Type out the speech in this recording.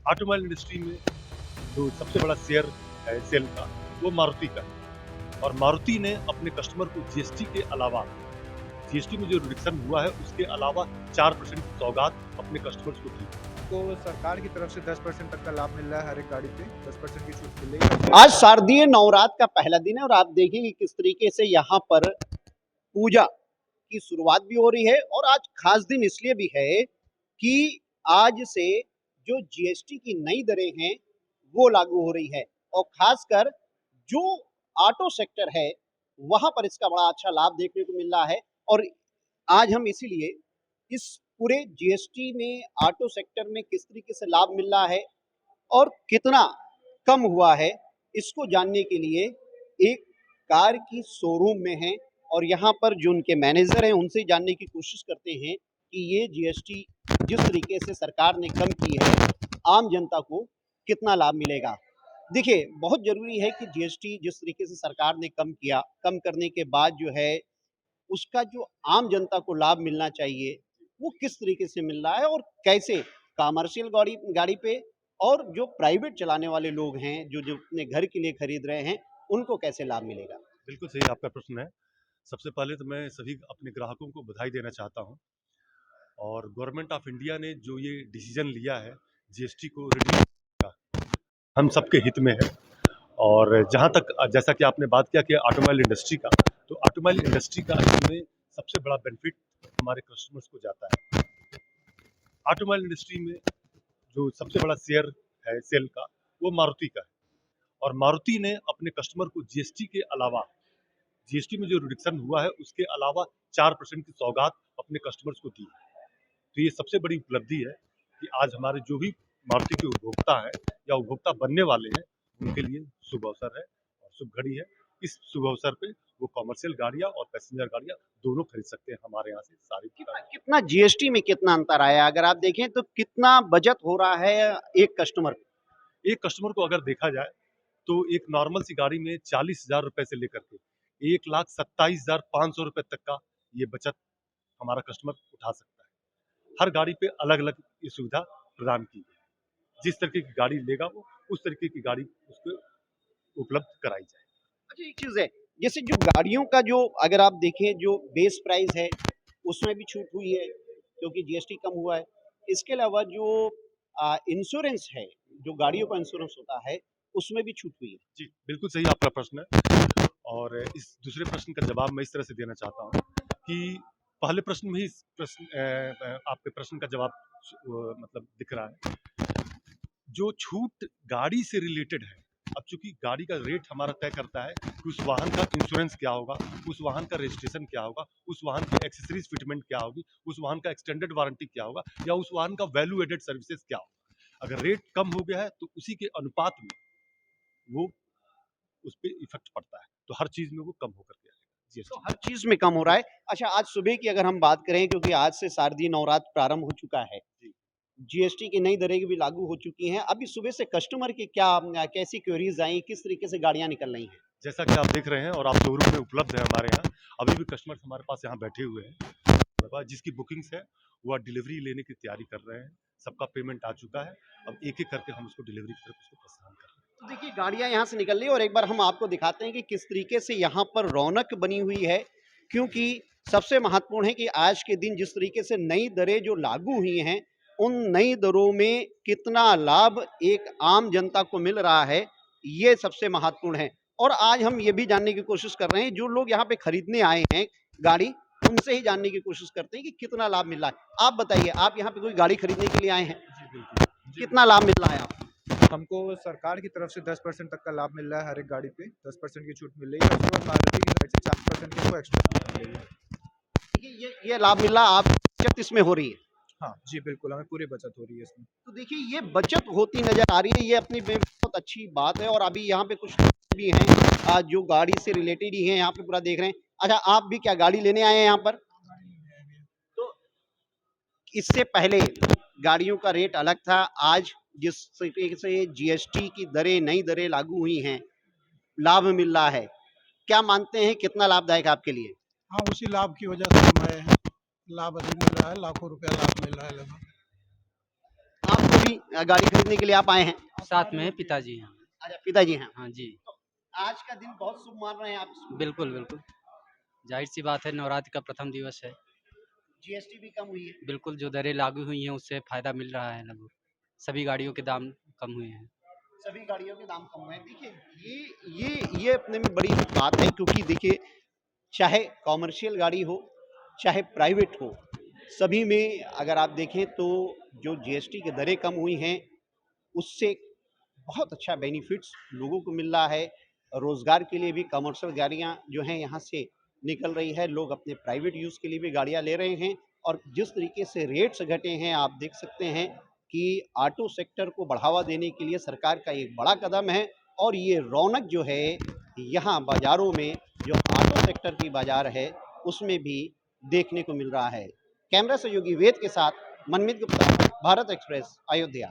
Automobile industry में जो सबसे बड़ा शेयर है सेल का, वो मारुति का है। और मारुति ने अपने कस्टमर को जीएसटी के अलावा, जीएसटी में जो रिडक्शन हुआ है उसके अलावा 4% की सौगात अपने कस्टमर्स को दी। तो सरकार की तरफ से 10% तक का लाभ मिल रहा है, हर एक गाड़ी पे 10% की छूट मिल रही है। आज शारदीय नवरात्र का पहला दिन है और आप देखेंगे किस तरीके से यहाँ पर पूजा की शुरुआत भी हो रही है। और आज खास दिन इसलिए भी है कि आज से जो जीएसटी की नई दरें हैं वो लागू हो रही है और खासकर जो ऑटो सेक्टर है वहां पर इसका बड़ा अच्छा लाभ देखने को मिल रहा है। और आज हम इसीलिए इस पूरे जीएसटी में ऑटो सेक्टर में किस तरीके से लाभ मिल रहा है और कितना कम हुआ है इसको जानने के लिए एक कार की शोरूम में हैं और यहाँ पर जो उनके मैनेजर हैं उनसे जानने की कोशिश करते हैं कि ये जीएसटी जिस तरीके से सरकार ने कम की है आम जनता को कितना लाभ मिलेगा। देखिए, बहुत ज़रूरी है कि जीएसटी जिस तरीके से सरकार ने कम किया, कम करने के बाद जो है उसका जो आम जनता को लाभ मिलना चाहिए वो किस तरीके से मिल रहा है और कैसे कमर्शियल गाड़ी गाड़ी पे और जो प्राइवेट चलाने वाले लोग हैं जो जो अपने घर के लिए खरीद रहे हैं उनको कैसे लाभ मिलेगा। बिल्कुल सही आपका प्रश्न है। सबसे पहले तो मैं सभी अपने ग्राहकों को बधाई देना चाहता हूँ और गवर्नमेंट ऑफ इंडिया ने जो ये डिसीजन लिया है जीएसटी को रिड्यूस का, हम सबके हित में है। और जहाँ तक जैसा कि आपने बात किया कि ऑटोमोबाइल इंडस्ट्री का, तो ऑटोमोबाइल इंडस्ट्री का इसमें सबसे बड़ा बेनिफिट हमारे कस्टमर्स को जाता है। ऑटोमोबाइल इंडस्ट्री में जो सबसे बड़ा शेयर है सेल का, वो मारुति का है। और मारुति ने अपने कस्टमर को जीएसटी के अलावा, जीएसटी में जो रिडक्शन हुआ है उसके अलावा 4% की सौगात अपने कस्टमर्स को दी है। तो ये सबसे बड़ी उपलब्धि है कि आज हमारे जो भी मारुति के उपभोक्ता हैं या उपभोक्ता बनने वाले हैं उनके लिए शुभ अवसर है और शुभ घड़ी है। इस शुभ अवसर पे वो कमर्शियल गाड़ियां और पैसेंजर गाड़ियां दोनों खरीद सकते हैं हमारे यहाँ से। सारी कितना जीएसटी में कितना अंतर आया अगर आप देखें तो कितना बचत हो रहा है एक कस्टमर को? एक कस्टमर को अगर देखा जाए तो एक नॉर्मल सी गाड़ी में 40,000 रुपए से लेकर के 1,27,500 रुपए तक का ये बचत हमारा कस्टमर उठा सकता है। हर गाड़ी पे अलग अलग ये सुविधा प्रदान की है। जिस तरीके की गाड़ी लेगा वो उस तरीके की गाड़ी उसको उपलब्ध कराई जाए। अच्छा, एक चीज है जैसे जो गाड़ियों का जो अगर आप देखें जो बेस प्राइस है उसमें भी छूट हुई है क्योंकि जीएसटी कम हुआ है। इसके अलावा जो इंश्योरेंस है, जो गाड़ियों का इंश्योरेंस होता है उसमें भी छूट हुई है। जी, बिल्कुल सही आपका प्रश्न है। और इस दूसरे प्रश्न का जवाब मैं इस तरह से देना चाहता हूँ कि पहले प्रश्न में ही आपके प्रश्न का जवाब मतलब दिख रहा है। जो छूट गाड़ी से रिलेटेड है, अब चूंकि गाड़ी का रेट हमारा तय करता है कि उस वाहन का इंश्योरेंस क्या होगा, उस वाहन का रजिस्ट्रेशन क्या होगा, उस वाहन की एक्सेसरीज फिटमेंट क्या होगी, उस वाहन का एक्सटेंडेड वारंटी क्या होगा या उस वाहन का वैल्यू एडेड सर्विसेज क्या होगा। अगर रेट कम हो गया है तो उसी के अनुपात में वो उस पर इफेक्ट पड़ता है। तो हर चीज में वो कम होकर के आएगा। तो हर चीज में कम हो रहा है। अच्छा, आज सुबह की अगर हम बात करें क्योंकि आज से शारदीय नवरात्र प्रारंभ हो चुका है, जीएसटी की नई दरें भी लागू हो चुकी हैं। अभी सुबह से कस्टमर की क्या कैसी क्वेरीज आई, किस तरीके से गाड़ियां निकल रही हैं? जैसा कि आप देख रहे हैं और आप शोरूम में उपलब्ध है हमारे यहाँ, अभी भी कस्टमर्स हमारे पास यहाँ बैठे हुए हैं। जिसकी बुकिंग्स है वो डिलीवरी लेने की तैयारी कर रहे हैं। सबका पेमेंट आ चुका है। अब एक एक करके हम उसको डिलीवरी की तरफ उसको प्रस्थान कर रहे हैं। तो देखिए, गाड़ियां यहाँ से निकल रही है और एक बार हम आपको दिखाते हैं कि किस तरीके से यहाँ पर रौनक बनी हुई है। क्योंकि सबसे महत्वपूर्ण है कि आज के दिन जिस तरीके से नई दरें जो लागू हुई हैं उन नई दरों में कितना लाभ एक आम जनता को मिल रहा है, ये सबसे महत्वपूर्ण है। और आज हम ये भी जानने की कोशिश कर रहे हैं जो लोग यहाँ पे खरीदने आए हैं गाड़ी, उनसे ही जानने की कोशिश करते हैं कि कितना लाभ मिल रहा है। आप बताइए, आप यहाँ पे कोई गाड़ी खरीदने के लिए आए हैं, कितना लाभ मिल रहा है आपको? हमको सरकार की तरफ से 10% तक का लाभ मिल रहा है, हर एक गाड़ी पे 10% की छूट मिल रही है। उसके बाद मारुति की साइड से 4% की वो एक्स्ट्रा छूट मिल रही है। ये लाभ मिल रहा, आप बचत इसमें हो रही है। हाँ जी, बिल्कुल, हमें पूरी बचत हो रही है इसमें। तो देखिए, ये बचत होती नजर आ रही है, ये अपनी में बहुत अच्छी बात है। और अभी यहाँ पे कुछ लोग भी हैं जो गाड़ी से रिलेटेड ही हैं, यहाँ पे पूरा देख रहे हैं। अच्छा, आप भी क्या गाड़ी लेने आए हैं यहाँ पर? तो इससे पहले गाड़ियों का रेट अलग था, आज जिस तरीके से जीएसटी की दरें, नई दरें लागू हुई हैं, लाभ मिल रहा है, क्या मानते हैं कितना लाभदायक आपके लिए? हाँ, उसी लाभ की वजह से हम आए हैं। लाभ अधिक मिल रहा है, लाखों रुपया लाभ मिल रहा है लगभग। आपको भी भी गाड़ी खरीदने के लिए आप आए हैं? साथ में पिताजी हैं। अच्छा, पिताजी हैं। हाँ जी, आज का दिन बहुत शुभ मान रहे हैं आप इसको? बिल्कुल, बिल्कुल। ज़ाहिर-सी बात है नवरात्रि का प्रथम दिवस है। जीएसटी भी कम हुई है। बिल्कुल जो दरें लागू हुई हैं उससे फ़ायदा मिल रहा है लगभग। सभी गाड़ियों के दाम कम हुए हैं। सभी गाड़ियों के दाम कम हुए हैं। देखिए, ये अपने में बड़ी बात है, क्योंकि देखिए, चाहे कॉमर्शियल गाड़ी हो, चाहे प्राइवेट हो, सभी में अगर आप देखें तो जो जीएसटी की दरें कम हुई हैं, उससे बहुत अच्छा बेनिफिट्स लोगों को मिल रहा है। रोज़गार के लिए भी कमर्शियल गाड़ियाँ जो हैं यहाँ से निकल रही है, लोग अपने प्राइवेट यूज़ के लिए भी गाड़ियाँ ले रहे हैं, और जिस तरीके से रेट्स घटे हैं आप देख सकते हैं कि ऑटो सेक्टर को बढ़ावा देने के लिए सरकार का एक बड़ा कदम है, और ये रौनक जो है यहाँ बाज़ारों में, जो ऑटो सेक्टर की बाज़ार है उसमें भी देखने को मिल रहा है। कैमरा सहयोगी वेद के साथ मनमीत गुप्ता, भारत एक्सप्रेस, अयोध्या।